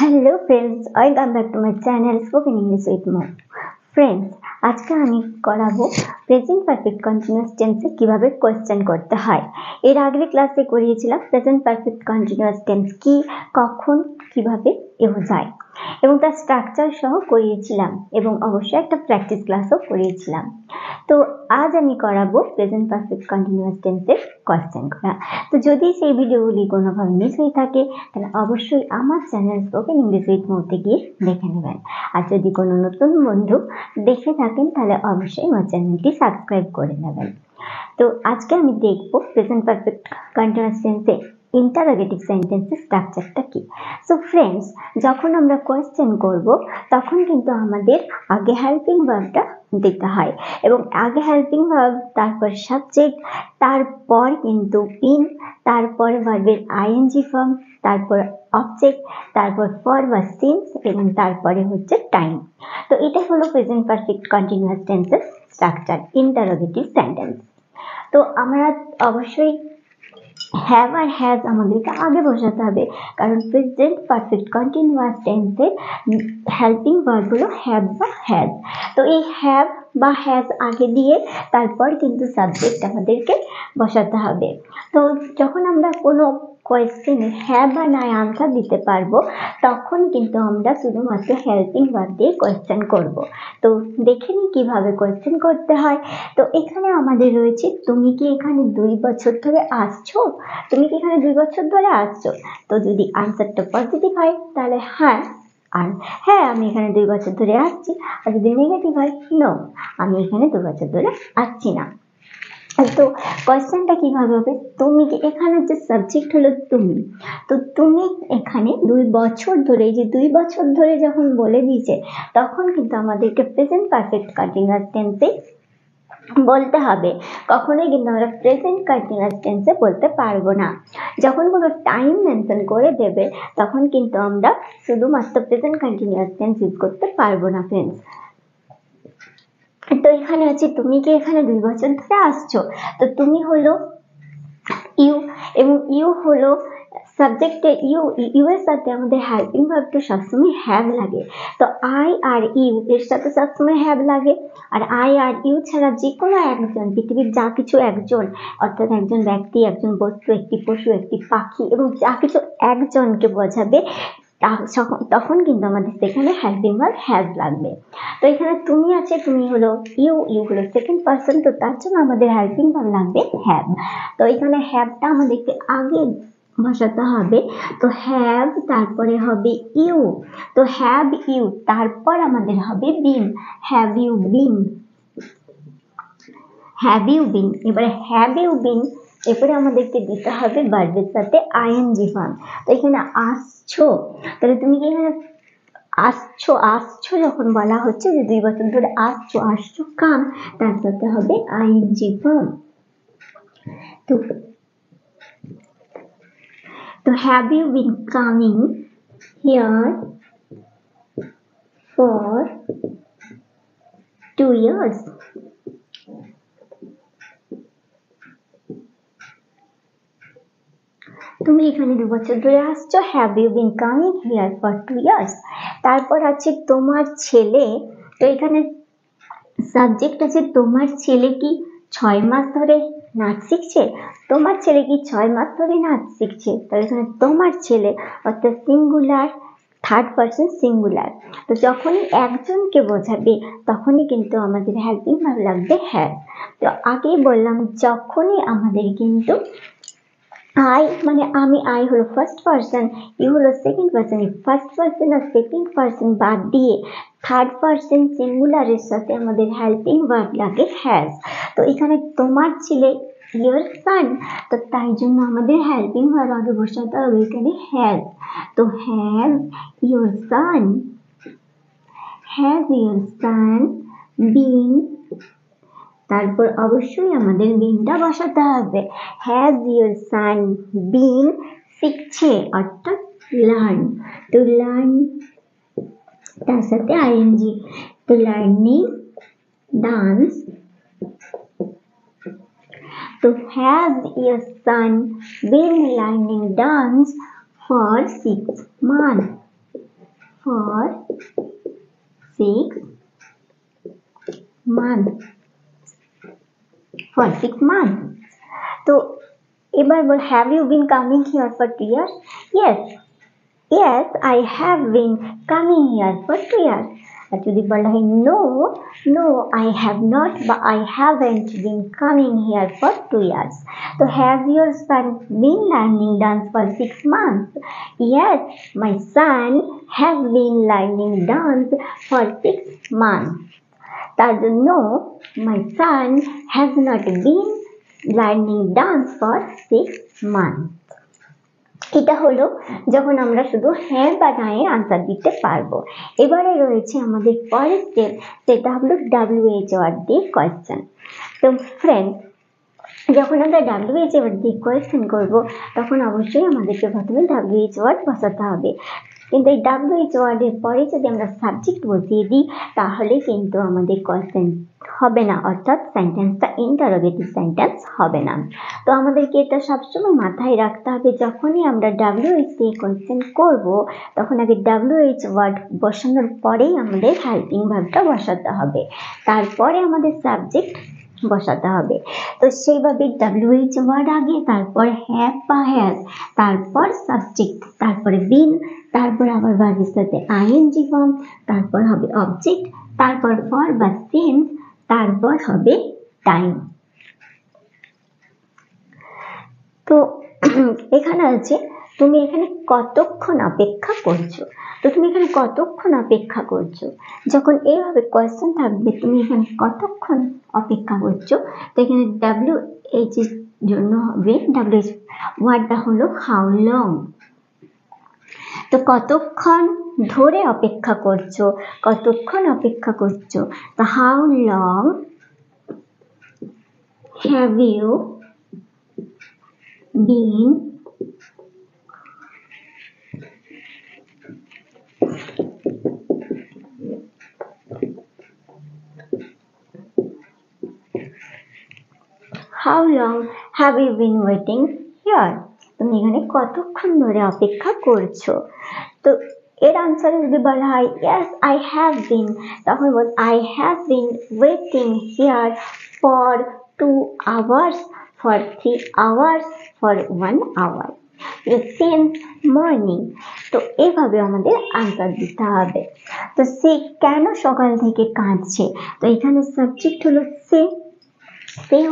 Hello friends, welcome back to my channel spoken English with Mo. Friends, আজকে আমি করাবো present perfect continuous টেন্সে কিভাবে কোয়েশ্চেন করতে হয়। এর আগের ক্লাসে করিয়েছিলাম প্রেজেন্ট পারফেক্ট কন্টিনিউয়াস টেন্স কি, কখন, কিভাবে যায় এবং তার স্ট্রাকচার সহ করিয়েছিলাম এবং অবশ্যই একটা প্র্যাকটিস ক্লাসও করিয়েছিলাম। তো আজ আমি করাবো প্রেজেন্ট পারফেক্ট কন্টিনিউয়াস টেন্সের কোয়েশ্চেন করা। তো যদি সেই ভিডিওগুলি কোনোভাবে মিস হয়ে থাকে তাহলে অবশ্যই আমার চ্যানেল স্পোকেন ইংলিশ উইথ মোতে গিয়ে দেখে নেবেন। আর যদি কোনো নতুন বন্ধু দেখে থাকেন তাহলে অবশ্যই আমার চ্যানেলটি সাবস্ক্রাইব করে নেবেন। তো আজকে আমি দেখবো প্রেজেন্ট পারফেক্ট কন্টিনিউয়াস টেন্সে ইন্টারোগেটিভ সেন্টেন্সের স্ট্রাকচারটা কি। সো ফ্রেন্ডস, যখন আমরা কোয়েশ্চেন করব তখন কিন্তু আমাদের আগে হেল্পিং ভার্বটা দিতে হয় এবং আগে হেল্পিং ভার্ব, তারপর সাবজেক্ট, তারপর কিন্তু ইন, তারপর ভার্বের আইএনজি ফর্ম, তারপর অবজেক্ট, তারপর ফর বা সিন্স এবং তারপরে হচ্ছে টাইম। তো এটা হলো প্রেজেন্ট পারফেক্ট কন্টিনিউয়াস টেন্সের স্ট্রাকচার, ইন্টারোগেটিভ সেন্টেন্স। তো আমরা অবশ্যই হ্যাভ আর হ্যাজ আমাদেরকে আগে বসাতে হবে, কারণ প্রেজেন্ট পারফেক্ট কন্টিনিউয়াস টেন্সের হেল্পিং ভার্ব হলো হ্যাভ বা হ্যাজ। তো এই হ্যাভ বা হ্যাজ আগে দিয়ে তারপর কিন্তু সাবজেক্ট আমাদেরকে বসাতে হবে। তো যখন আমরা কোনো কোয়েশ্চেনে হ্যাঁ বা না আনসার দিতে পারবো তখন কিন্তু আমরা শুধুমাত্র হেল্পিং ভার্ব দিয়ে কোয়েশ্চেন করব। তো দেখে নিই কিভাবে কোয়েশ্চেন করতে হয়। তো এখানে আমাদের রয়েছে, তুমি কি এখানে 2 বছর ধরে আসছো? তুমি কি এখানে 2 বছর ধরে আসছো? তো যদি আনসারটা পজিটিভ হয় তাহলে হ্যাঁ, আর হ্যাঁ আমি এখানে 2 বছর ধরে আসছি। আর যদি নেগেটিভ হয় নো, আমি এখানে 2 বছর ধরে আসছি না। তো কোয়েশ্চেনটা কিভাবে হবে, তুমি কি, এখানে যে সাবজেক্ট হলো তুমি, তো তুমি এখানে 2 বছর ধরে, যে 2 বছর ধরে যখন বলে দিয়েছে তখন কিন্তু আমাদেরকে প্রেজেন্ট পারফেক্ট কন্টিনিউয়াস টেন্সে বলতে হবে। কখনোই কিন্তু আমরা প্রেজেন্ট কন্টিনিউয়াস টেন্সে বলতে পারবো না। যখন কোনো টাইম মেনশন করে দেবে তখন কিন্তু আমরা শুধুমাত্র প্রেজেন্ট কন্টিনিউয়াস টেন্স ইউজ করতে পারবো না ফ্রেন্ডস। তো এখানে আছে, তুমি কি এখানে 2 বছর ধরে আসছো? তো তুমি হলো ইউ এবং ইউ হলো সাবজেক্টে ইউ এর সাথে আমাদের হেল্পিং ভার্বটা সবসময় হ্যাভ লাগে। তো আই আর ইউ এর সাথে সবসময় হ্যাভ লাগে। আর আই আর ইউ ছাড়া যে কোনো একজন, পৃথিবীর যা কিছু একজন, অর্থাৎ একজন ব্যক্তি, একজন বস্তু, একটি পশু, একটি পাখি এবং যা কিছু একজনকে বোঝাবে তখন কিন্তু আমাদের সেখানে হেল্পিং ভার্ব হ্যাজ লাগবে। তো এখানে তুমি আছে, তুমি হলো ইউ হলো সেকেন্ড পারসন, তো তার জন্য আমাদের হেল্পিং ভার্ব লাগবে হ্যাভ। তো এখানে হ্যাভটা আমাদেরকে আগে বসাতে হবে। তো হ্যাভ, তারপরে হবে ইউ, তো হ্যাভ ইউ, তারপর আমাদের হবে been, have you been, have you been. এবারে হ্যাভ ইউ বিন, এরপরে আমাদেরকে দিতে হবে ভার্বের সাথে আইএনজি ফর্ম। তো এখানে আসছো, তাহলে তুমি কি এখানে আসছো যখন বলা হচ্ছে যে 2 বছর ধরে আসছো কাম, তার সাথে হবে আইএনজি ফর্ম। তো have you been coming here for 2 years? তুমি এখানে 2 বছর ধরে আসছো, have you been coming here for 2 years? তারপর আছে তোমার ছেলে, তো এখানে সাবজেক্ট আছে তোমার ছেলে কি 6 মাস ধরে নাচ শিখছে? তোমার ছেলে কি 6 মাস ধরে নাচ শিখছে? তাহলে এখানে তোমার ছেলে অর্থাৎ সিঙ্গুলার, থার্ড পারসন সিঙ্গুলার। তো যখনই একজনকে বোঝাবে তখনই কিন্তু আমাদের হেল্পিং ভার্ব লাগবে হ্যাভ। তো আগেই বললাম, যখনই আমাদের কিন্তু আই মানে আমি, আই হলো ফার্স্ট পারসন, ইউ হলো সেকেন্ড পারসন, ফার্স্ট পারসন আর সেকেন্ড পারসন বাদ দিয়ে থার্ড পারসন সিঙ্গুলারের সাথে আমাদের হেল্পিং ভার্ব লাগে হ্যাজ। তো এখানে তোমার ছেলে ইয়োর সান, তো তাই জন্য আমাদের হেল্পিং ভার্ব আগে বসাতে হবে এখানে হ্যাজ। তো has your son, has your son been, তারপর অবশ্যই আমাদের বিনটা বসাতে হবে। হ্যাজ ইয়োর সান বিন শিখছে অর্থাৎ লার্ন, তো লার্ন তার সাথে আইএনজি, তো লার্নিং ডান্স। তো has your son been learning dance for 6 months? for 6 months, for 6 months. তো এবার বল, have you been coming here for 2 years? Yes, I have been coming here for 2 years. আর যদি বলা হয় no, I have not, but I haven't been coming here for 2 years. So has your son been learning dance for 6 months? Yes, my son has been learning dance for 6 months. তার জন্য my son has not been learning dance for 6 months. এটা হলো যখন আমরা শুধু হ্যাঁ বা না এর আনসার দিতে পারবো। এবারে রয়েছে আমাদের পরের স্টেপ, সেটা হলো WH ওয়ার্ড দিয়ে কোয়েশ্চেন। তো ফ্রেন্ডস, যখন আমরা WH ওয়ার্ড দিয়ে কোয়েশ্চেন করবো তখন অবশ্যই আমাদেরকে প্রথমে WH ওয়ার্ড বসাতে হবে। কিন্তু এই WH ওয়ার্ডের পরে যদি আমরা সাবজেক্ট বসিয়ে দিই তাহলে কিন্তু আমাদের কোয়েশ্চেন হবে না, অর্থাৎ সেন্টেন্সটা ইন্টারোগেটিভ সেন্টেন্স হবে না। তো আমাদেরকে এটা সবসময় মাথায় রাখতে হবে, যখনই আমরা WH দিয়ে কোয়েশ্চেন করব তখন আগে WH ওয়ার্ড বসানোর পরেই আমাদের হেল্পিং ভার্বটা বসাতে হবে, তারপরে আমাদের সাবজেক্ট বসাতে হবে। তো সেইভাবে WH ওয়ার্ড আগে, তারপর হ্যাভ বা হ্যাজ, তারপর সাবজেক্ট, তারপরে বিন, তারপর আবার ভার্বের সাথে আইএনজি ফর্ম, তারপর হবে অবজেক্ট, তারপর ফর বা সিন্স, তারপর হবে টাইম। তো এখানে আছে তুমি এখানে কতক্ষণ অপেক্ষা করছো। তো তুমি এখানে কতক্ষণ অপেক্ষা করছো, যখন এইভাবে কোয়েশ্চেন থাকবে তুমি এখানে কতক্ষণ অপেক্ষা করছো, তো এখানে WH এর জন্য হবে WH ওয়ার্ডটা হলো হাউ লং। তো কতক্ষণ ধরে অপেক্ষা করছো, কতক্ষণ অপেক্ষা করছো, তো how long have you been How long have you been waiting here? তুমি এখানে কতক্ষণ ধরে অপেক্ষা করছো। তো এর আনসারে যদি বলা হয় yes I have been, তখন বল I have been waiting here for 2 hours, for 3 hours, for 1 hour, since morning। তো এইভাবে আমাদের আনসার দিতে হবে। তো সে কেন সকাল থেকে কাঁদছে, তো এখানে সাবজেক্ট হলো সে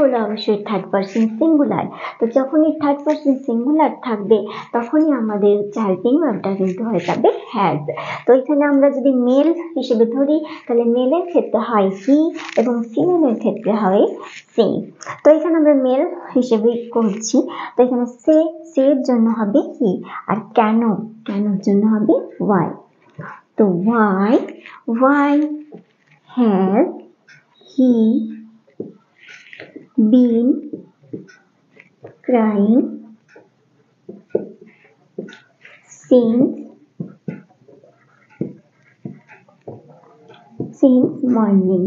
হলো অবশ্যই থার্ড পারসন সিঙ্গুলার। তো যখনই থার্ড পারসন সিঙ্গুলার থাকবে তখনই আমাদের হেল্পিং ভার্বটা কিন্তু হয়ে যাবে হ্যাজ। তো এখানে আমরা যদি মেল হিসেবে ধরি তাহলে মেলের ক্ষেত্রে হয় হি এবং ফিমেলের ক্ষেত্রে হয় সে। তো এখানে আমরা মেল হিসেবে করছি, তো এখানে সের জন্য হবে হি, আর কেনর জন্য হবে ওয়াই। তো Y has he been crying since morning?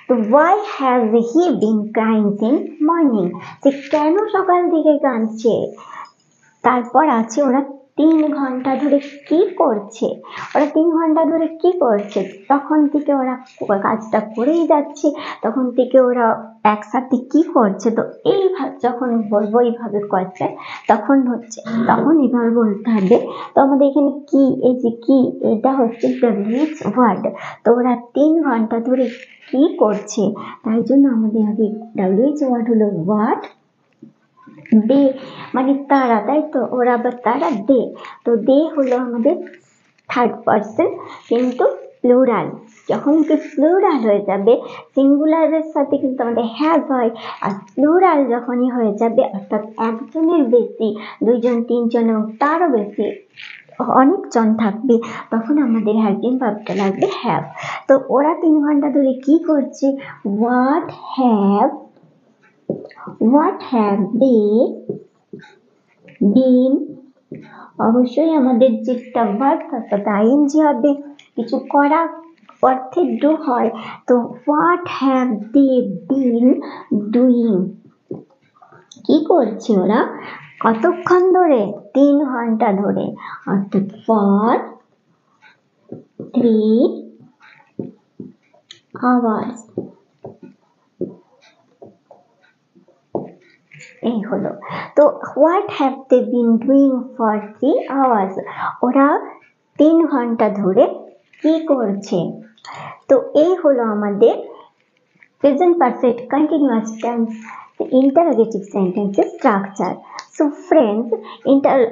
So why has he been crying since morning? যে কেন সকাল থেকে কাঁদছে, তারপর আছে ওরা 3 ঘন্টা ধরে কি করছে, তখন থেকে ওরা কাজটা করেই যাচ্ছে, তখন থেকে ওরা একসাথে কি করছে। তো এইভাবে যখন বলবো এইভাবে কোয়েশ্চেন তখন এইভাবে বলতে হবে। তো আমাদের এখানে কি, এই যে কি, এটা হচ্ছে WH ওয়ার্ড। তো ওরা 3 ঘন্টা ধরে কি করছে, তাই জন্য আমাদের আগে WH ওয়ার্ড হলো হোয়াট, দে মানে তারা, তাই তো ওরা বা তারা দে। তো দে হলো আমাদের থার্ড পারসন কিন্তু প্লুরাল। যখন কি প্লুরাল হয়ে যাবে সিঙ্গুলারের সাথে কিন্তু আমাদের হ্যাভ হয়, আর প্লুরাল যখনই হয়ে যাবে অর্থাৎ একজনের বেশি, 2 জন 3 জন এবং তারও বেশি অনেকজন থাকবে তখন আমাদের হেল্পিং ভার্বটা লাগবে হ্যাভ। তো ওরা 3 ঘন্টা ধরে কি করছে, হোয়াট হ্যাভ দে বিন, অবশ্যই আমাদের যেটা ভার্ব তাতে আইএনজি হবে, কিছু করা অর্থে ডু হয়। তো what have they been doing, কি করছে ওরা, কতক্ষণ ধরে? 3 ঘন্টা ধরে, অর্থাৎ for 3 hours। এই হলো। তো what have they been doing for 3 hours? ওরা 3 ঘন্টা ধরে কি করছে? তো এই হলো আমাদের present perfect continuous tense interrogative সেন্টেন্সের স্ট্রাকচার। সো ফ্রেন্ডস,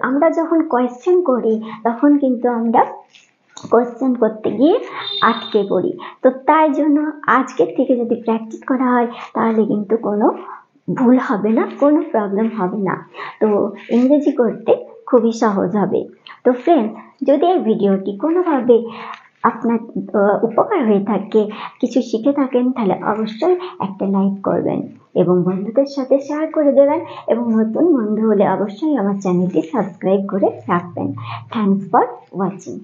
আমরা যখন কোয়েশ্চেন করি তখন কিন্তু আমরা কোয়েশ্চেন করতে গিয়ে আটকে পড়ি। তো তাই জন্য আজকের থেকে যদি প্র্যাকটিস করা হয় তাহলে কিন্তু কোনো ভুল হবে না, কোনো প্রবলেম হবে না। তো ইংরেজি করতে খুবই সহজ হবে। তো ফ্রেন্ডস, যদি এই ভিডিওটি কোনোভাবে আপনার উপকার হয়ে থাকে, কিছু শিখে থাকেন, তাহলে অবশ্যই একটা লাইক করবেন এবং বন্ধুদের সাথে শেয়ার করে দেবেন এবং নতুন বন্ধু হলে অবশ্যই আমার চ্যানেলটি সাবস্ক্রাইব করে রাখবেন। Thanks for watching.